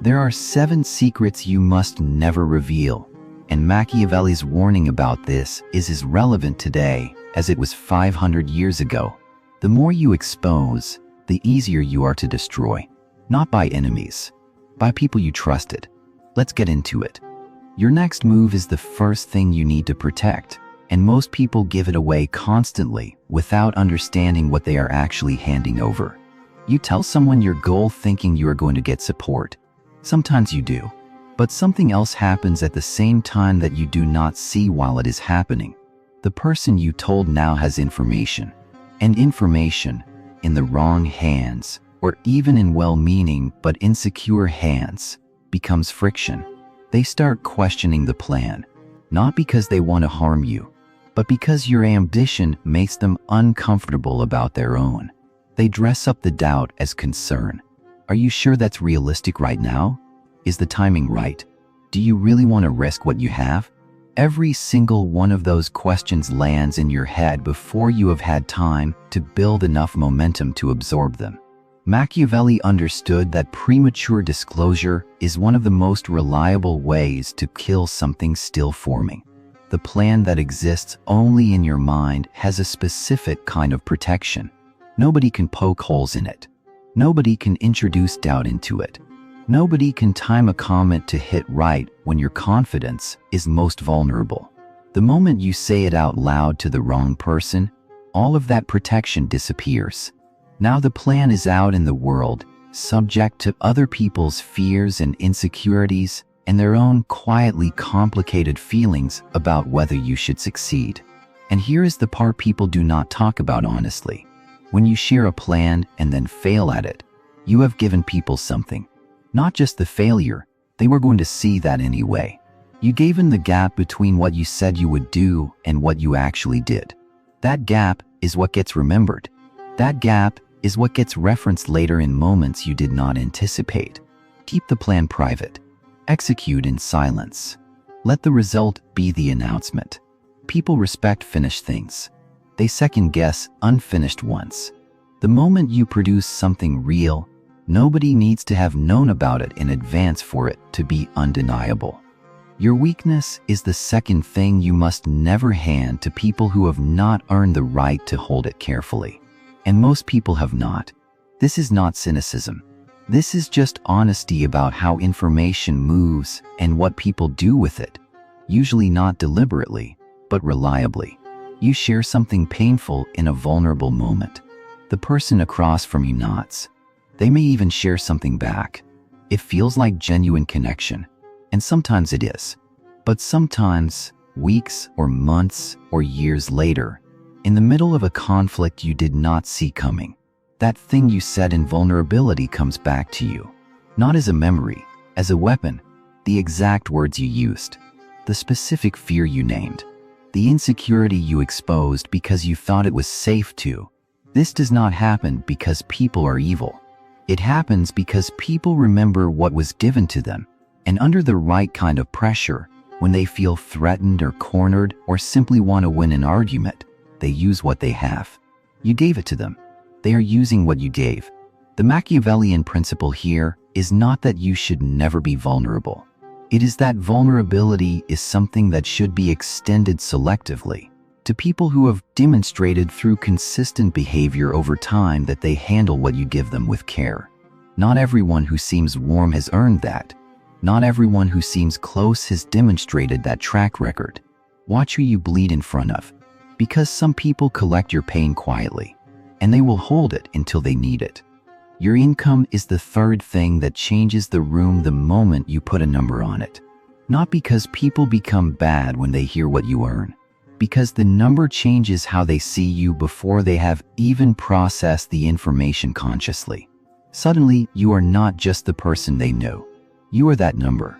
There are 7 secrets you must never reveal, and Machiavelli's warning about this is as relevant today as it was 500 years ago. The more you expose, the easier you are to destroy. Not by enemies, by people you trusted. Let's get into it. Your next move is the first thing you need to protect, and most people give it away constantly without understanding what they are actually handing over. You tell someone your goal thinking you are going to get support. Sometimes you do, but something else happens at the same time that you do not see while it is happening. The person you told now has information, and information, in the wrong hands, or even in well-meaning but insecure hands, becomes friction. They start questioning the plan, not because they want to harm you, but because your ambition makes them uncomfortable about their own. They dress up the doubt as concern. Are you sure that's realistic right now? Is the timing right? Do you really want to risk what you have? Every single one of those questions lands in your head before you have had time to build enough momentum to absorb them. Machiavelli understood that premature disclosure is one of the most reliable ways to kill something still forming. The plan that exists only in your mind has a specific kind of protection. Nobody can poke holes in it. Nobody can introduce doubt into it. Nobody can time a comment to hit right when your confidence is most vulnerable. The moment you say it out loud to the wrong person, all of that protection disappears. Now the plan is out in the world, subject to other people's fears and insecurities and their own quietly complicated feelings about whether you should succeed. And here is the part people do not talk about honestly. When you share a plan and then fail at it, you have given people something. Not just the failure, they were going to see that anyway. You gave them the gap between what you said you would do and what you actually did. That gap is what gets remembered. That gap is what gets referenced later in moments you did not anticipate. Keep the plan private. Execute in silence. Let the result be the announcement. People respect finished things. They second-guess unfinished ones. The moment you produce something real, nobody needs to have known about it in advance for it to be undeniable. Your weakness is the second thing you must never hand to people who have not earned the right to hold it carefully. And most people have not. This is not cynicism. This is just honesty about how information moves and what people do with it. Usually not deliberately, but reliably. You share something painful in a vulnerable moment. The person across from you nods. They may even share something back. It feels like genuine connection, and sometimes it is. But sometimes, weeks or months or years later, in the middle of a conflict you did not see coming, that thing you said in vulnerability comes back to you. Not as a memory, as a weapon, the exact words you used, the specific fear you named, the insecurity you exposed because you thought it was safe to. This does not happen because people are evil. It happens because people remember what was given to them, and under the right kind of pressure, when they feel threatened or cornered or simply want to win an argument, they use what they have. You gave it to them. They are using what you gave. The Machiavellian principle here is not that you should never be vulnerable. It is that vulnerability is something that should be extended selectively to people who have demonstrated through consistent behavior over time that they handle what you give them with care. Not everyone who seems warm has earned that. Not everyone who seems close has demonstrated that track record. Watch who you bleed in front of, because some people collect your pain quietly, and they will hold it until they need it. Your income is the third thing that changes the room the moment you put a number on it. Not because people become bad when they hear what you earn, because the number changes how they see you before they have even processed the information consciously. Suddenly, you are not just the person they know. You are that number.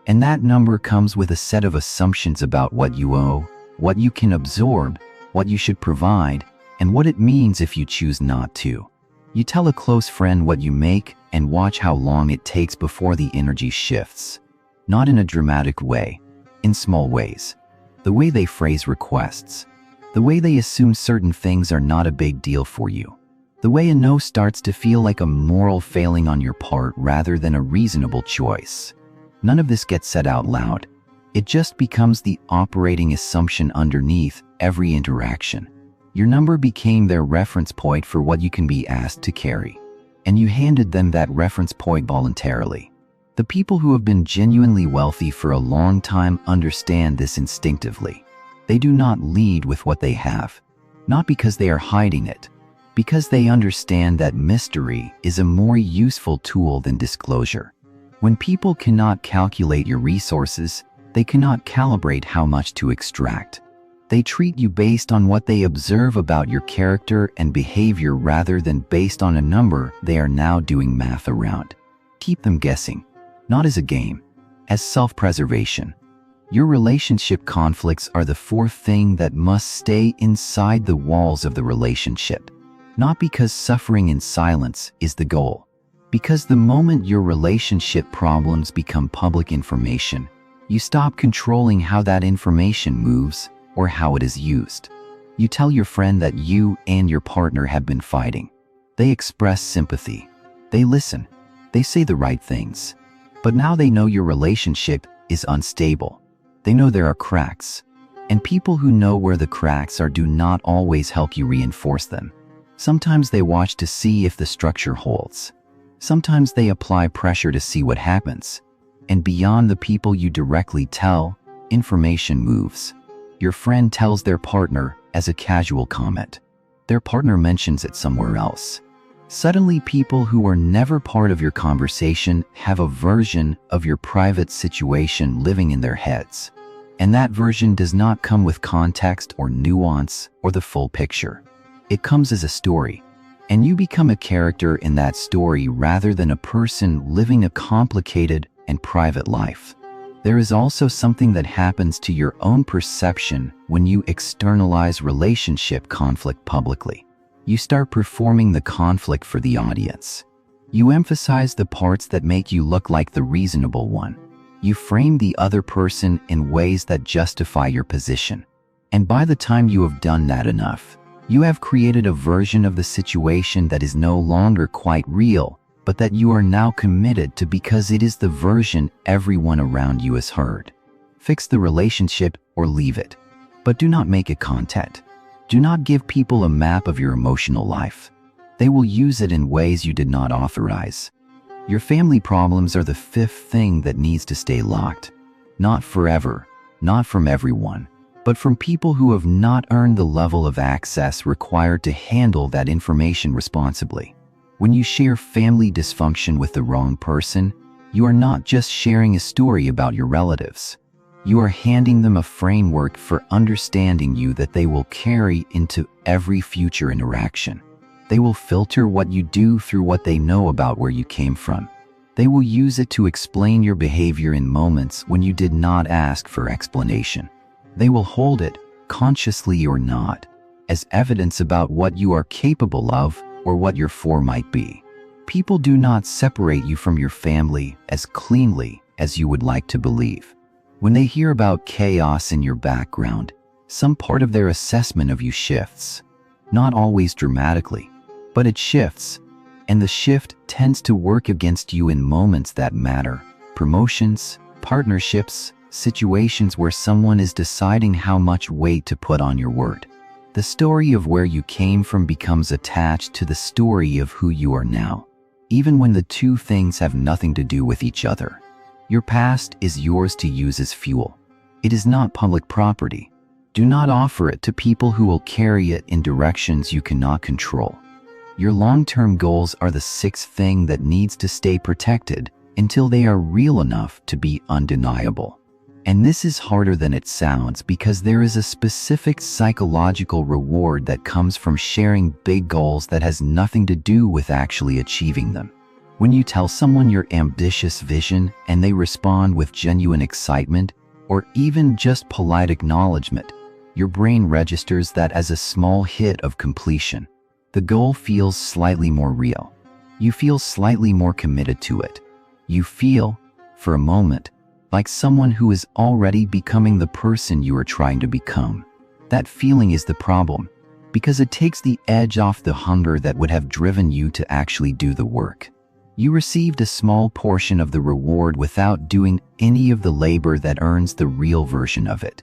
And that number comes with a set of assumptions about what you owe, what you can absorb, what you should provide, and what it means if you choose not to. You tell a close friend what you make and watch how long it takes before the energy shifts. Not in a dramatic way, in small ways. The way they phrase requests, the way they assume certain things are not a big deal for you, The way a no starts to feel like a moral failing on your part rather than a reasonable choice. None of this gets said out loud. It just becomes the operating assumption underneath every interaction. Your number became their reference point for what you can be asked to carry. And you handed them that reference point voluntarily. The people who have been genuinely wealthy for a long time understand this instinctively. They do not lead with what they have, not because they are hiding it, because they understand that mystery is a more useful tool than disclosure. When people cannot calculate your resources, they cannot calibrate how much to extract. They treat you based on what they observe about your character and behavior rather than based on a number they are now doing math around. Keep them guessing, not as a game, as self-preservation. Your relationship conflicts are the fourth thing that must stay inside the walls of the relationship. Not because suffering in silence is the goal, because the moment your relationship problems become public information, you stop controlling how that information moves or how it is used. You tell your friend that you and your partner have been fighting. They express sympathy. They listen. They say the right things. But now they know your relationship is unstable. They know there are cracks. And people who know where the cracks are do not always help you reinforce them. Sometimes they watch to see if the structure holds. Sometimes they apply pressure to see what happens. And beyond the people you directly tell, information moves. Your friend tells their partner as a casual comment. Their partner mentions it somewhere else. Suddenly, people who are never part of your conversation have a version of your private situation living in their heads. And that version does not come with context or nuance or the full picture. It comes as a story, and you become a character in that story rather than a person living a complicated and private life. There is also something that happens to your own perception when you externalize relationship conflict publicly. You start performing the conflict for the audience. You emphasize the parts that make you look like the reasonable one. You frame the other person in ways that justify your position. And by the time you have done that enough, you have created a version of the situation that is no longer quite real, but that you are now committed to because it is the version everyone around you has heard. Fix the relationship or leave it. But do not make it content. Do not give people a map of your emotional life. They will use it in ways you did not authorize. Your family problems are the fifth thing that needs to stay locked. Not forever, not from everyone, but from people who have not earned the level of access required to handle that information responsibly. When you share family dysfunction with the wrong person, you are not just sharing a story about your relatives. You are handing them a framework for understanding you that they will carry into every future interaction. They will filter what you do through what they know about where you came from. They will use it to explain your behavior in moments when you did not ask for explanation. They will hold it, consciously or not, as evidence about what you are capable of or what your for might be. People do not separate you from your family as cleanly as you would like to believe. When they hear about chaos in your background, some part of their assessment of you shifts. Not always dramatically, but it shifts, and the shift tends to work against you in moments that matter. Promotions, partnerships, situations where someone is deciding how much weight to put on your word. The story of where you came from becomes attached to the story of who you are now, even when the two things have nothing to do with each other. Your past is yours to use as fuel. It is not public property. Do not offer it to people who will carry it in directions you cannot control. Your long-term goals are the sixth thing that needs to stay protected until they are real enough to be undeniable. And this is harder than it sounds because there is a specific psychological reward that comes from sharing big goals that has nothing to do with actually achieving them. When you tell someone your ambitious vision and they respond with genuine excitement or even just polite acknowledgement, your brain registers that as a small hit of completion. The goal feels slightly more real. You feel slightly more committed to it. You feel, for a moment, like someone who is already becoming the person you are trying to become. That feeling is the problem. because it takes the edge off the hunger that would have driven you to actually do the work. You received a small portion of the reward without doing any of the labor that earns the real version of it.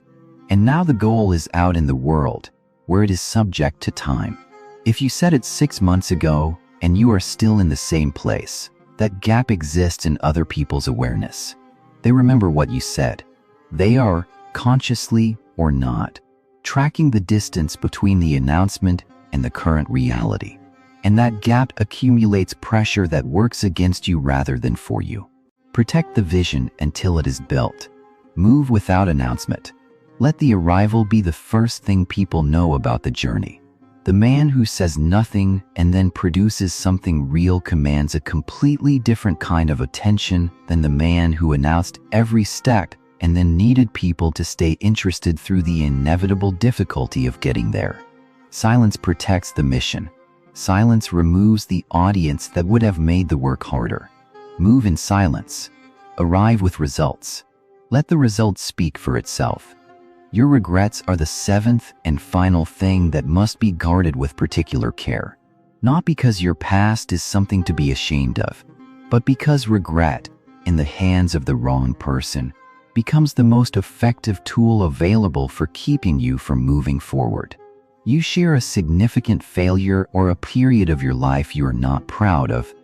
And now the goal is out in the world, where it is subject to time. If you said it 6 months ago and you are still in the same place, that gap exists in other people's awareness. They remember what you said. They are, consciously or not, tracking the distance between the announcement and the current reality. And that gap accumulates pressure that works against you rather than for you. Protect the vision until it is built. Move without announcement. Let the arrival be the first thing people know about the journey. The man who says nothing and then produces something real commands a completely different kind of attention than the man who announced every step and then needed people to stay interested through the inevitable difficulty of getting there. Silence protects the mission. Silence removes the audience that would have made the work harder. Move in silence. Arrive with results. Let the results speak for itself. Your regrets are the seventh and final thing that must be guarded with particular care. Not because your past is something to be ashamed of, but because regret, in the hands of the wrong person, becomes the most effective tool available for keeping you from moving forward. You share a significant failure or a period of your life you are not proud of,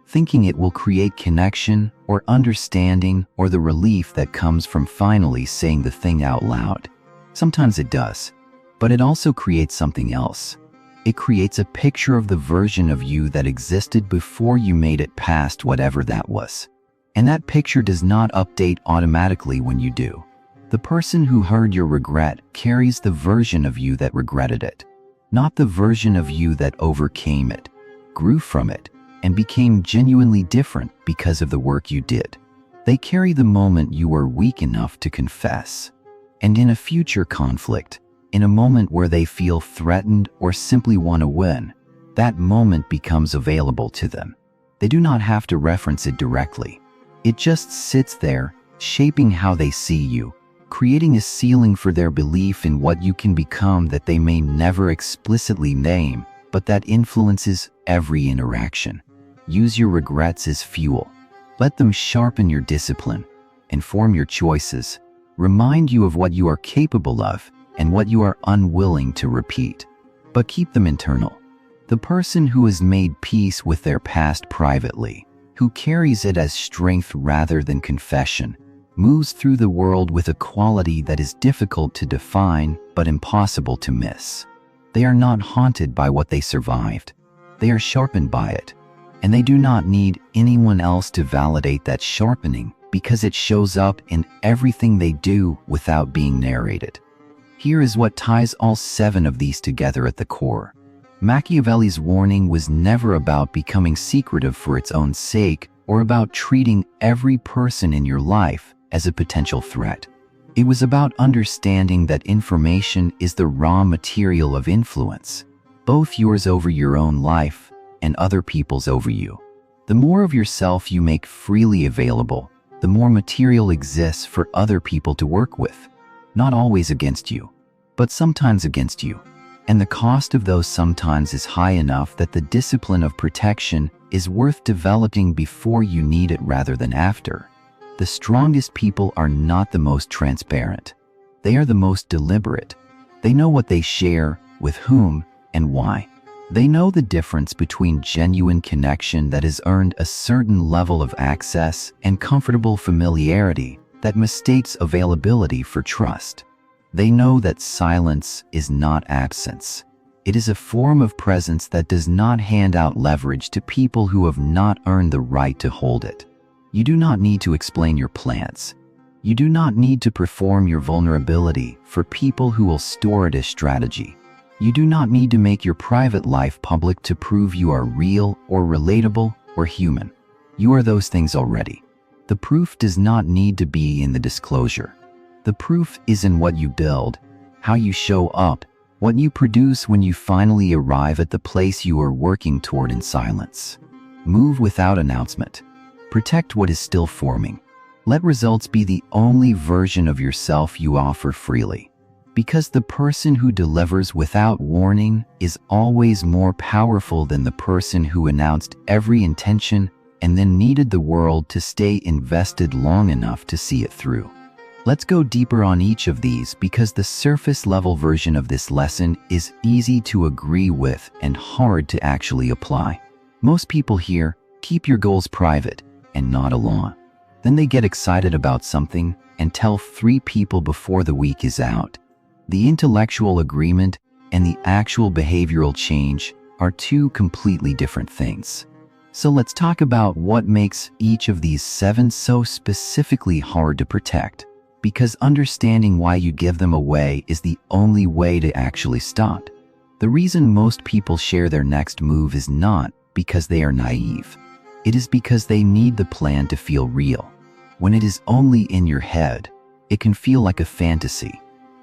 thinking it will create connection or understanding or the relief that comes from finally saying the thing out loud. Sometimes it does, but it also creates something else. It creates a picture of the version of you that existed before you made it past whatever that was. And that picture does not update automatically when you do. The person who heard your regret carries the version of you that regretted it, not the version of you that overcame it, grew from it, and became genuinely different because of the work you did. They carry the moment you were weak enough to confess. And in a future conflict, in a moment where they feel threatened or simply want to win, that moment becomes available to them. They do not have to reference it directly. It just sits there, shaping how they see you, creating a ceiling for their belief in what you can become that they may never explicitly name, but that influences every interaction. Use your regrets as fuel. Let them sharpen your discipline, inform your choices, remind you of what you are capable of and what you are unwilling to repeat. But keep them internal. The person who has made peace with their past privately, who carries it as strength rather than confession, moves through the world with a quality that is difficult to define but impossible to miss. They are not haunted by what they survived. They are sharpened by it. And they do not need anyone else to validate that sharpening because it shows up in everything they do without being narrated. Here is what ties all 7 of these together at the core. Machiavelli's warning was never about becoming secretive for its own sake or about treating every person in your life as a potential threat. It was about understanding that information is the raw material of influence, both yours over your own life and other people's over you. The more of yourself you make freely available, the more material exists for other people to work with, not always against you, but sometimes against you. And the cost of those sometimes is high enough that the discipline of protection is worth developing before you need it rather than after. The strongest people are not the most transparent. They are the most deliberate. They know what they share, with whom, and why. They know the difference between genuine connection that has earned a certain level of access and comfortable familiarity that mistakes availability for trust. They know that silence is not absence. It is a form of presence that does not hand out leverage to people who have not earned the right to hold it. You do not need to explain your plans. You do not need to perform your vulnerability for people who will store it as strategy. You do not need to make your private life public to prove you are real or relatable or human. You are those things already. The proof does not need to be in the disclosure. The proof is in what you build, how you show up, what you produce when you finally arrive at the place you are working toward in silence. Move without announcement. Protect what is still forming. Let results be the only version of yourself you offer freely. Because the person who delivers without warning is always more powerful than the person who announced every intention and then needed the world to stay invested long enough to see it through. Let's go deeper on each of these because the surface-level version of this lesson is easy to agree with and hard to actually apply. Most people hear, "Keep your goals private," and nod along. Then they get excited about something and tell 3 people before the week is out. The intellectual agreement and the actual behavioral change are 2 completely different things. So let's talk about what makes each of these 7 so specifically hard to protect. Because understanding why you give them away is the only way to actually stop. The reason most people share their next move is not because they are naive. It is because they need the plan to feel real. When it is only in your head, it can feel like a fantasy.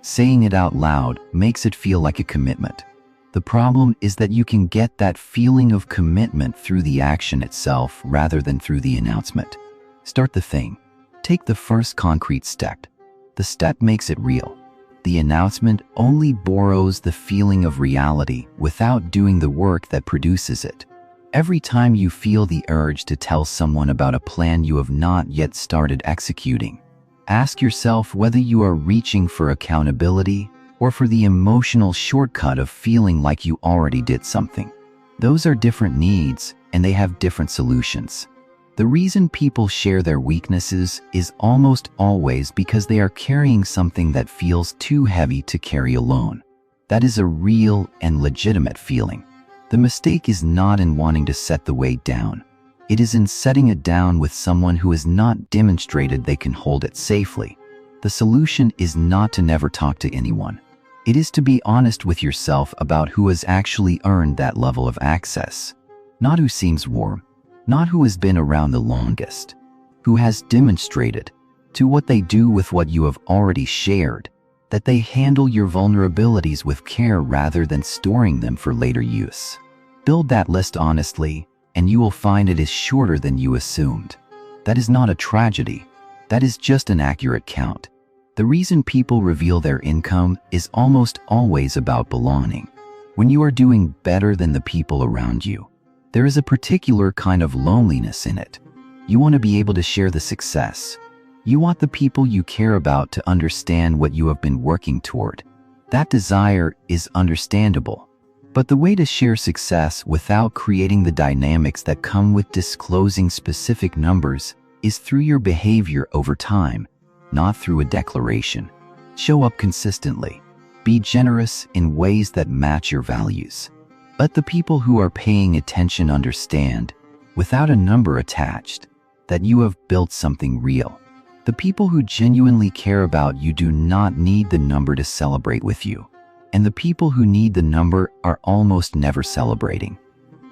Saying it out loud makes it feel like a commitment. The problem is that you can get that feeling of commitment through the action itself rather than through the announcement. Start the thing. Take the first concrete step. The step makes it real. The announcement only borrows the feeling of reality without doing the work that produces it. Every time you feel the urge to tell someone about a plan you have not yet started executing, ask yourself whether you are reaching for accountability or for the emotional shortcut of feeling like you already did something. Those are different needs, and they have different solutions. The reason people share their weaknesses is almost always because they are carrying something that feels too heavy to carry alone. That is a real and legitimate feeling. The mistake is not in wanting to set the weight down. It is in setting it down with someone who has not demonstrated they can hold it safely. The solution is not to never talk to anyone. It is to be honest with yourself about who has actually earned that level of access. Not who seems warm, not who has been around the longest, who has demonstrated, to what they do with what you have already shared, that they handle your vulnerabilities with care rather than storing them for later use. Build that list honestly, and you will find it is shorter than you assumed. That is not a tragedy. That is just an accurate count. The reason people reveal their income is almost always about belonging. When you are doing better than the people around you, there is a particular kind of loneliness in it. You want to be able to share the success. You want the people you care about to understand what you have been working toward. That desire is understandable. But the way to share success without creating the dynamics that come with disclosing specific numbers is through your behavior over time, not through a declaration. Show up consistently. Be generous in ways that match your values. Let the people who are paying attention understand, without a number attached, that you have built something real. The people who genuinely care about you do not need the number to celebrate with you. And the people who need the number are almost never celebrating.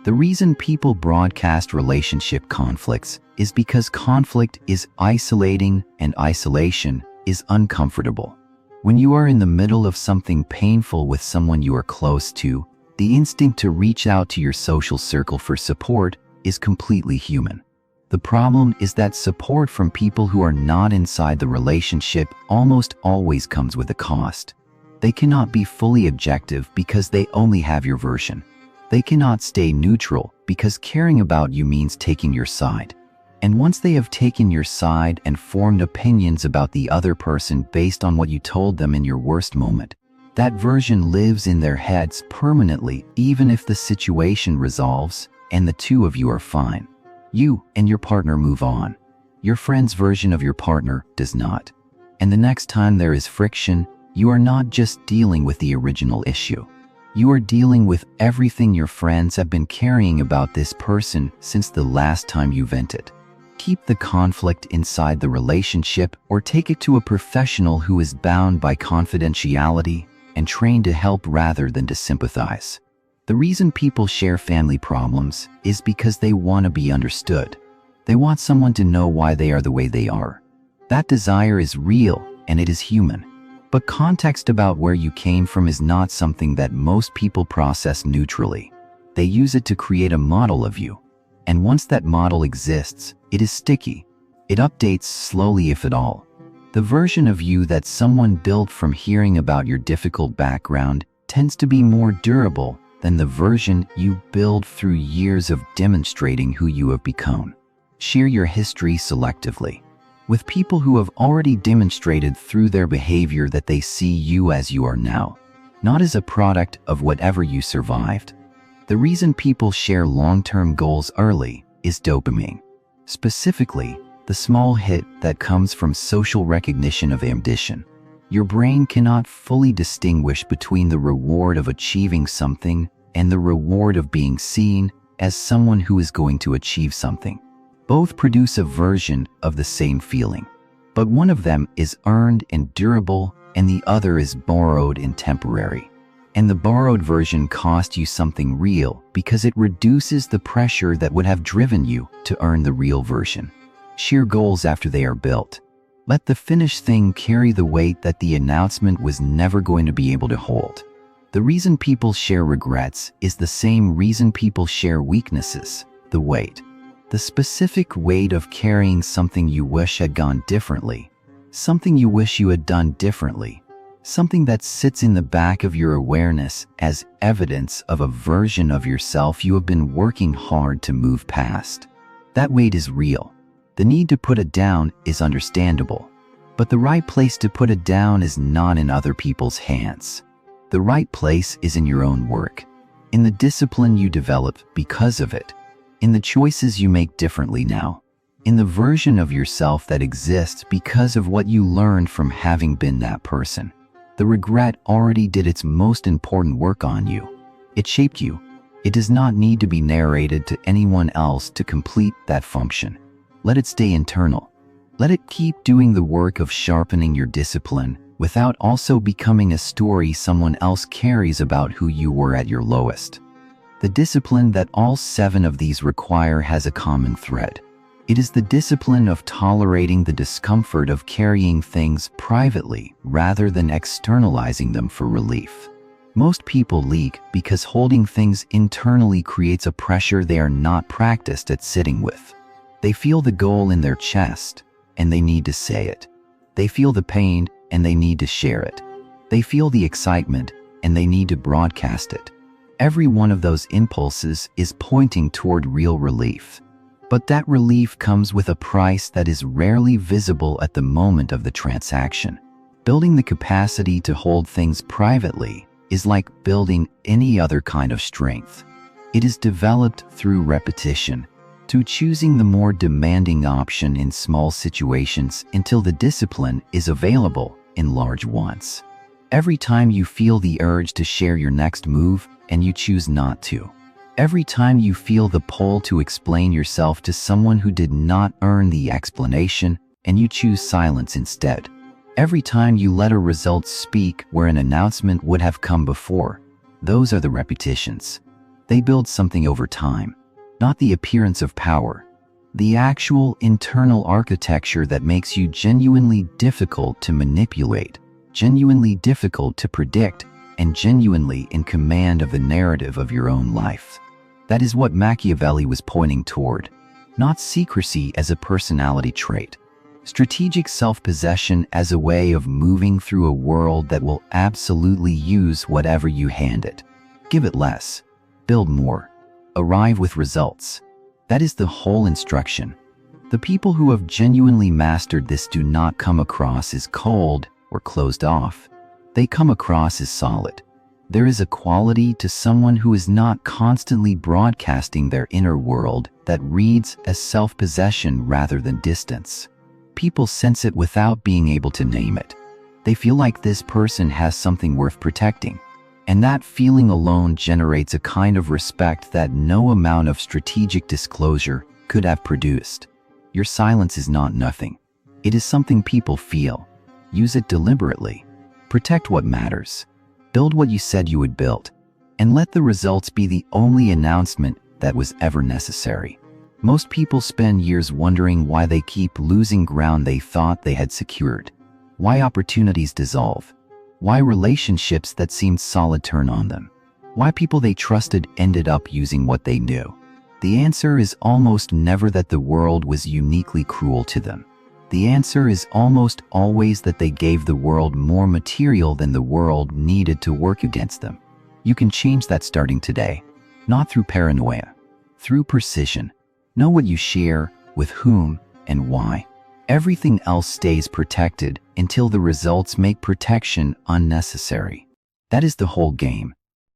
The reason people broadcast relationship conflicts is because conflict is isolating and isolation is uncomfortable. When you are in the middle of something painful with someone you are close to, the instinct to reach out to your social circle for support is completely human. The problem is that support from people who are not inside the relationship almost always comes with a cost. They cannot be fully objective because they only have your version. They cannot stay neutral because caring about you means taking your side. And once they have taken your side and formed opinions about the other person based on what you told them in your worst moment, that version lives in their heads permanently even if the situation resolves and the 2 of you are fine. You and your partner move on. Your friend's version of your partner does not. And the next time there is friction, you are not just dealing with the original issue. You are dealing with everything your friends have been carrying about this person since the last time you vented. Keep the conflict inside the relationship or take it to a professional who is bound by confidentiality and trained to help rather than to sympathize. The reason people share family problems is because they want to be understood. They want someone to know why they are the way they are. That desire is real and it is human. But context about where you came from is not something that most people process neutrally. They use it to create a model of you. And once that model exists, it is sticky. It updates slowly if at all. The version of you that someone built from hearing about your difficult background tends to be more durable than the version you build through years of demonstrating who you have become. Share your history selectively with people who have already demonstrated through their behavior that they see you as you are now, not as a product of whatever you survived. The reason people share long-term goals early is dopamine. Specifically, the small hit that comes from social recognition of ambition. Your brain cannot fully distinguish between the reward of achieving something and the reward of being seen as someone who is going to achieve something. Both produce a version of the same feeling, but one of them is earned and durable, and the other is borrowed and temporary. And the borrowed version costs you something real because it reduces the pressure that would have driven you to earn the real version. Share goals after they are built. Let the finished thing carry the weight that the announcement was never going to be able to hold. The reason people share regrets is the same reason people share weaknesses: the weight. The specific weight of carrying something you wish had gone differently, something you wish you had done differently, something that sits in the back of your awareness as evidence of a version of yourself you have been working hard to move past. That weight is real. The need to put it down is understandable, but the right place to put it down is not in other people's hands. The right place is in your own work, in the discipline you develop because of it, in the choices you make differently now, in the version of yourself that exists because of what you learned from having been that person. The regret already did its most important work on you. It shaped you. It does not need to be narrated to anyone else to complete that function. Let it stay internal. Let it keep doing the work of sharpening your discipline without also becoming a story someone else carries about who you were at your lowest. The discipline that all 7 of these require has a common thread. It is the discipline of tolerating the discomfort of carrying things privately rather than externalizing them for relief. Most people leak because holding things internally creates a pressure they are not practiced at sitting with. They feel the goal in their chest, and they need to say it. They feel the pain, and they need to share it. They feel the excitement, and they need to broadcast it. Every one of those impulses is pointing toward real relief. But that relief comes with a price that is rarely visible at the moment of the transaction. Building the capacity to hold things privately is like building any other kind of strength. It is developed through repetition, to choosing the more demanding option in small situations until the discipline is available in large ones. Every time you feel the urge to share your next move and you choose not to. Every time you feel the pull to explain yourself to someone who did not earn the explanation and you choose silence instead. Every time you let a result speak where an announcement would have come before. Those are the repetitions. They build something over time, not the appearance of power. The actual internal architecture that makes you genuinely difficult to manipulate, genuinely difficult to predict, and genuinely in command of the narrative of your own life. That is what Machiavelli was pointing toward, not secrecy as a personality trait. Strategic self-possession as a way of moving through a world that will absolutely use whatever you hand it. Give it less, build more, arrive with results. That is the whole instruction. The people who have genuinely mastered this do not come across as cold or closed off. They come across as solid. There is a quality to someone who is not constantly broadcasting their inner world that reads as self-possession rather than distance. People sense it without being able to name it. They feel like this person has something worth protecting. And that feeling alone generates a kind of respect that no amount of strategic disclosure could have produced. Your silence is not nothing. It is something people feel. Use it deliberately. Protect what matters. Build what you said you would build. And let the results be the only announcement that was ever necessary. Most people spend years wondering why they keep losing ground they thought they had secured. Why opportunities dissolve. Why relationships that seemed solid turn on them. Why people they trusted ended up using what they knew. The answer is almost never that the world was uniquely cruel to them. The answer is almost always that they gave the world more material than the world needed to work against them. You can change that starting today, not through paranoia, through precision. Know what you share, with whom, and why. Everything else stays protected until the results make protection unnecessary. That is the whole game.